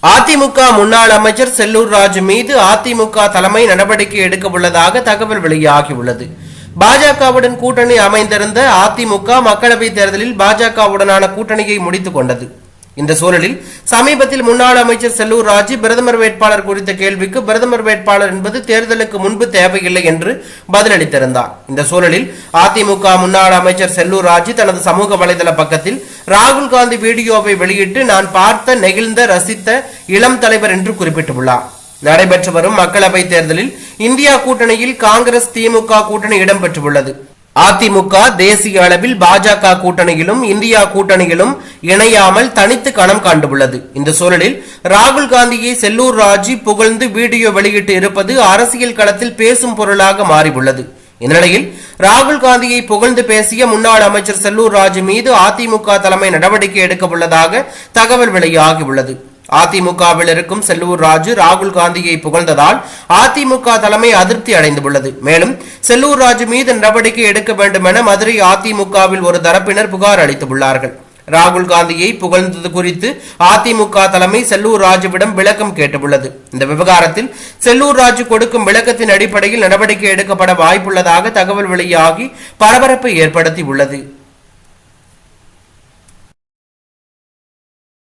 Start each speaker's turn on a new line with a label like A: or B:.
A: அதிமுக முன்னாள் அமைச்சர் செல்லூர் ராஜு மீது அதிமுக தலைமை நடவடிக்கை எடுக்க உள்ளதாக தகவல் வெளியாகியுள்ளது. பாஜகவுடன் கூட்டணி அமைந்திருந்த அதிமுக மக்களவைத் தேர்தலில் பாஜகவுடனான கூட்டணியை முடித்துக் கொண்டது. இந்த சூழலில் சமீபத்தில் முன்னாள் அமைச்சர் செல்லூர் ராஜு பிரதமர் வேட்பாளர் குறித்த கேள்விக்கு பிரதமர் வேட்பாளர் என்பது தேர்தலுக்கு முன்பு தேவையில்லை என்று பதிலளித்திருந்தார். இந்த சூழலில் அதிமுக முன்னாள் அமைச்சர் செல்லூர் ராஜு தனது சமூக வலைதள பக்கத்தில் ராகுல் காந்தி வீடியோவை வெளியிட்டு நான் பார்த்த நெகிழ்ந்த ரசித்த இளம் தலைவர் என்று குறிப்பிட்டுள்ளார். நடைபெற்று வரும் மக்களவைத் தேர்தலில் இந்தியா கூட்டணியில் காங்கிரஸ் திமுக கூட்டணி இடம்பெற்றுள்ளது. அதிமுக தேசிய அளவில் பாஜக கூட்டணியிலும் இந்தியா கூட்டணியிலும் இணையாமல் தனித்து களம் காண்டுள்ளது. இந்த சூழலில் ராகுல் காந்தியை செல்லூர் ராஜு புகழ்ந்து வீடியோ வெளியிட்டு இருப்பது அரசியல் களத்தில் பேசும் பொருளாக மாறியுள்ளது. இந்நிலையில் ராகுல் காந்தியை புகழ்ந்து பேசிய முன்னாள் அமைச்சர் செல்லூர் ராஜு மீது அதிமுக தலைமை நடவடிக்கை எடுக்க உள்ளதாக தகவல் வெளியாகியுள்ளது. அதிமுகவில் இருக்கும் செல்லூர் ராஜு ராகுல் காந்தியை புகழ்ந்ததால் அதிமுக தலைமை அதிருப்தி அடைந்துள்ளது. மேலும் செல்லூர் ராஜு மீது நடவடிக்கை எடுக்க வேண்டும் என மதுரை அதிமுகவில் ஒரு தரப்பினர் புகார் அளித்துள்ளார்கள். ராகுல் காந்தியை புகழ்ந்தது குறித்து அதிமுக தலைமை செல்லூர் ராஜுவிடம் விளக்கம் கேட்டுள்ளது. இந்த விவகாரத்தில் செல்லூர் ராஜு கொடுக்கும் விளக்கத்தின் அடிப்படையில் நடவடிக்கை எடுக்கப்பட வாய்ப்புள்ளதாக தகவல் வெளியாகி பரபரப்பை ஏற்படுத்தி உள்ளது.